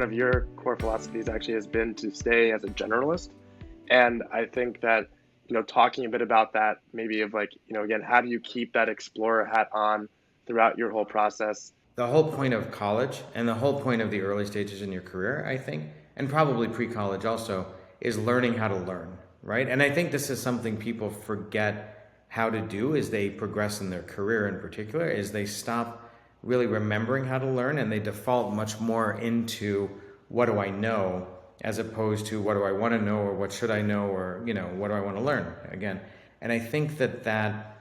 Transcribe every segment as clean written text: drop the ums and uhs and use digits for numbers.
one of your core philosophies actually has been to stay as a generalist. And I think that, talking a bit about that, maybe of like, again, how do you keep that explorer hat on throughout your whole process? The whole point of college and the whole point of the early stages in your career, I think, and probably pre-college also, is learning how to learn, right? And I think this is something people forget how to do as they progress in their career in particular, is they stop really remembering how to learn and they default much more into what do I know as opposed to what do I want to know or what should I know or, what do I want to learn again. And I think that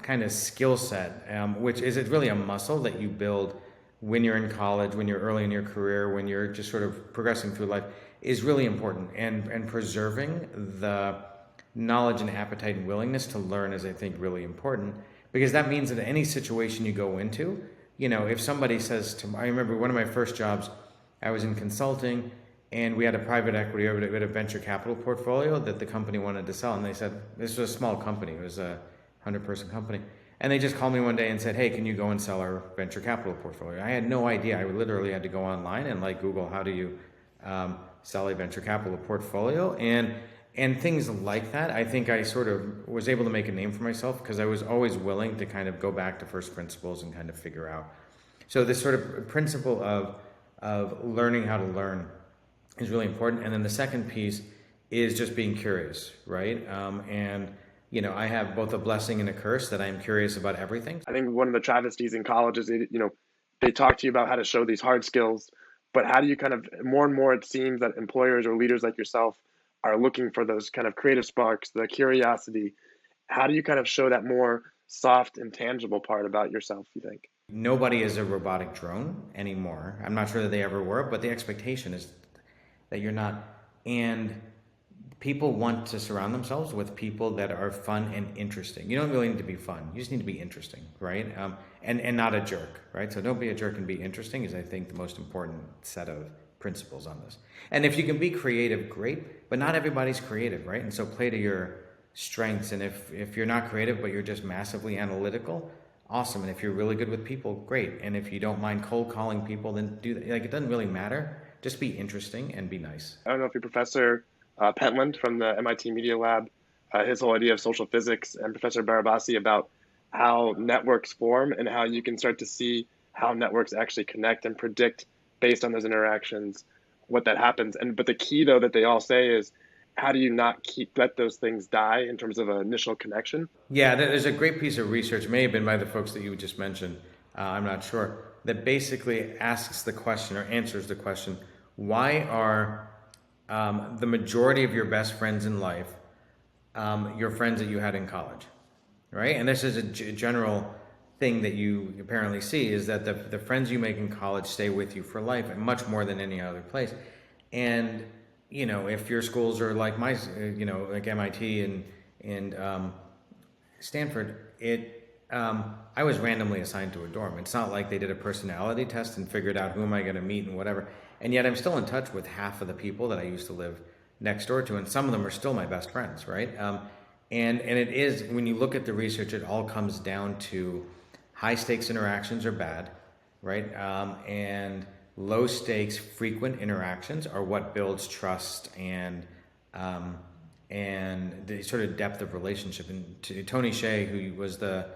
kind of skill set, which is it really a muscle that you build when you're in college, when you're early in your career, when you're just sort of progressing through life, is really important. And preserving the knowledge and appetite and willingness to learn is, I think, really important, because that means that any situation you go into, if somebody says to me, I remember one of my first jobs, I was in consulting and we had a private equity, we had a venture capital portfolio that the company wanted to sell. And they said, this was a small company, it was a 100-person company. And they just called me one day and said, hey, can you go and sell our venture capital portfolio? I had no idea. I literally had to go online and Google, how do you sell a venture capital portfolio? And things like that. I think I sort of was able to make a name for myself because I was always willing to kind of go back to first principles and kind of figure out. So this sort of principle of learning how to learn is really important. And then the second piece is just being curious, right? I have both a blessing and a curse that I'm curious about everything. I think one of the travesties in college is, they talk to you about how to show these hard skills, but how do you kind of, more and more it seems that employers or leaders like yourself are looking for those kind of creative sparks, the curiosity. How do you kind of show that more soft and tangible part about yourself, you think? Nobody is a robotic drone anymore. I'm not sure that they ever were, but the expectation is that you're not. And people want to surround themselves with people that are fun and interesting. You don't really need to be fun. You just need to be interesting, right? And not a jerk, right? So don't be a jerk and be interesting is, I think, the most important set of principles on this. And if you can be creative, great, but not everybody's creative, right? And so play to your strengths. And if you're not creative, but you're just massively analytical, awesome. And if you're really good with people, great. And if you don't mind cold calling people, then do that. It doesn't really matter. Just be interesting and be nice. I don't know if your professor Pentland from the MIT Media Lab, his whole idea of social physics, and Professor Barabasi about how networks form and how you can start to see how networks actually connect and predict based on those interactions what that happens. But the key, though, that they all say is, how do you not let those things die in terms of an initial connection? Yeah, there's a great piece of research, may have been by the folks that you just mentioned, I'm not sure, that basically asks the question or answers the question, why are the majority of your best friends in life your friends that you had in college, right? And this is a general thing that you apparently see, is that the friends you make in college stay with you for life, and much more than any other place. And if your schools are like my, like MIT and Stanford, I was randomly assigned to a dorm. It's not like they did a personality test and figured out who am I going to meet and whatever. And yet I'm still in touch with half of the people that I used to live next door to, and some of them are still my best friends, right? And it is, when you look at the research, it all comes down to high stakes interactions are bad, right? And low stakes, frequent interactions are what builds trust and the sort of depth of relationship. And Tony Hsieh, who was the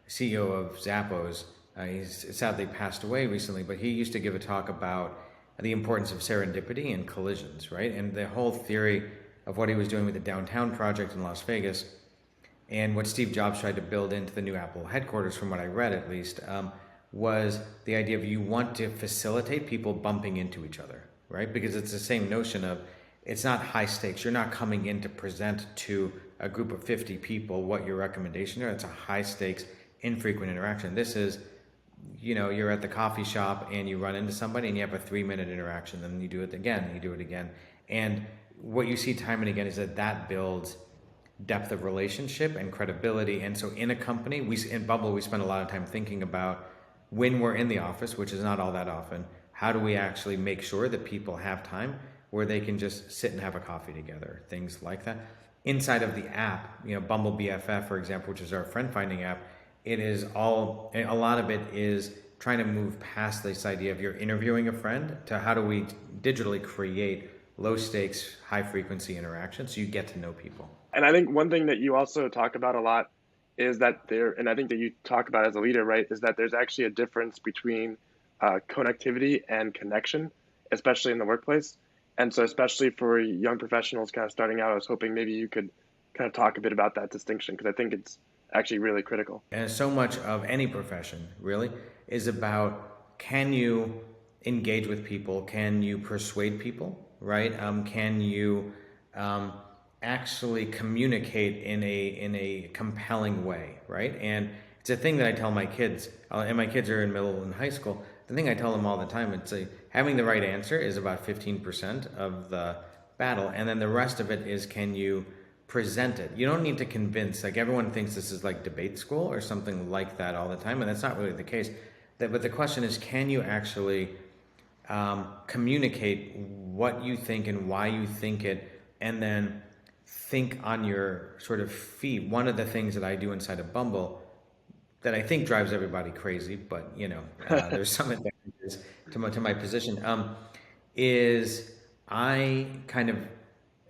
CEO of Zappos, he's sadly passed away recently, but he used to give a talk about the importance of serendipity and collisions, right? And the whole theory of what he was doing with the downtown project in Las Vegas and what Steve Jobs tried to build into the new Apple headquarters, from what I read at least, was the idea of you want to facilitate people bumping into each other, right? Because it's the same notion of, it's not high stakes. You're not coming in to present to a group of 50 people what your recommendation is. It's a high stakes, infrequent interaction. This is, you're at the coffee shop and you run into somebody and you have a 3-minute interaction, then you do it again, and you do it again. And what you see time and again is that builds depth of relationship and credibility. And so in a company, in Bumble, we spend a lot of time thinking about, when we're in the office, which is not all that often, how do we actually make sure that people have time where they can just sit and have a coffee together, things like that. Inside of the app, Bumble BFF, for example, which is our friend finding app, a lot of it is trying to move past this idea of you're interviewing a friend to how do we digitally create low stakes, high frequency interaction so you get to know people. And I think one thing that you also talk about a lot is that and I think that you talk about as a leader, right, is that there's actually a difference between connectivity and connection, especially in the workplace. And so, especially for young professionals kind of starting out, I was hoping maybe you could kind of talk a bit about that distinction because I think it's actually really critical. And so much of any profession really is about, can you engage with people? Can you persuade people? Right? Can you actually communicate in a compelling way? Right? And it's a thing that I tell my kids, and my kids are in middle and high school. The thing I tell them all the time, it's having the right answer is about 15% of the battle, and then the rest of it is, can you present it? You don't need to convince. Like, everyone thinks this is like debate school or something like that all the time, and that's not really the case. But the question is, can you actually communicate what you think and why you think it, and then think on your sort of feet? One of the things that I do inside of Bumble that I think drives everybody crazy, but there's some advantages to my position, is I kind of,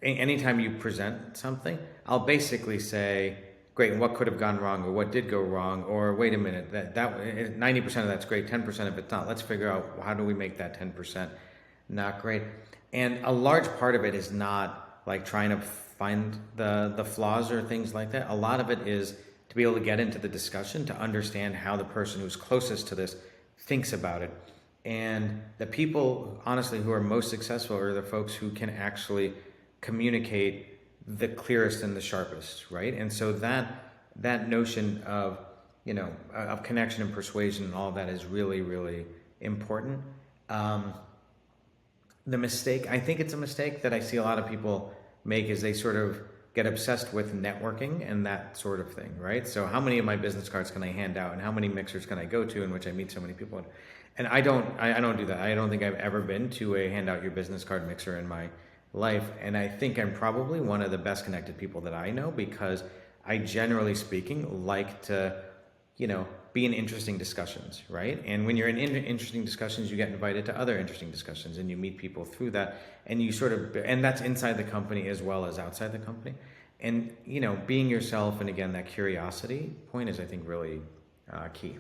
anytime you present something, I'll basically say, great, and what could have gone wrong, or what did go wrong, or wait a minute, that 90% of that's great, 10% of it's not. Let's figure out, how do we make that 10% not great? And a large part of it is not like trying to find the flaws or things like that. A lot of it is to be able to get into the discussion, to understand how the person who's closest to this thinks about it. And the people, honestly, who are most successful are the folks who can actually communicate the clearest and the sharpest, right? And so that notion of of connection and persuasion and all of that is really, really important. The mistake, I think it's a mistake that I see a lot of people make, is they sort of get obsessed with networking and that sort of thing, right? So how many of my business cards can I hand out, and how many mixers can I go to in which I meet so many people? And I don't do that. I don't think I've ever been to a hand out your business card mixer in my life. And I think I'm probably one of the best connected people that I know, because I, generally speaking, like to, be in interesting discussions, right? And when you're in interesting discussions, you get invited to other interesting discussions, and you meet people through that, and you sort of, and that's inside the company as well as outside the company. And, being yourself, and again, that curiosity point is, I think, really key.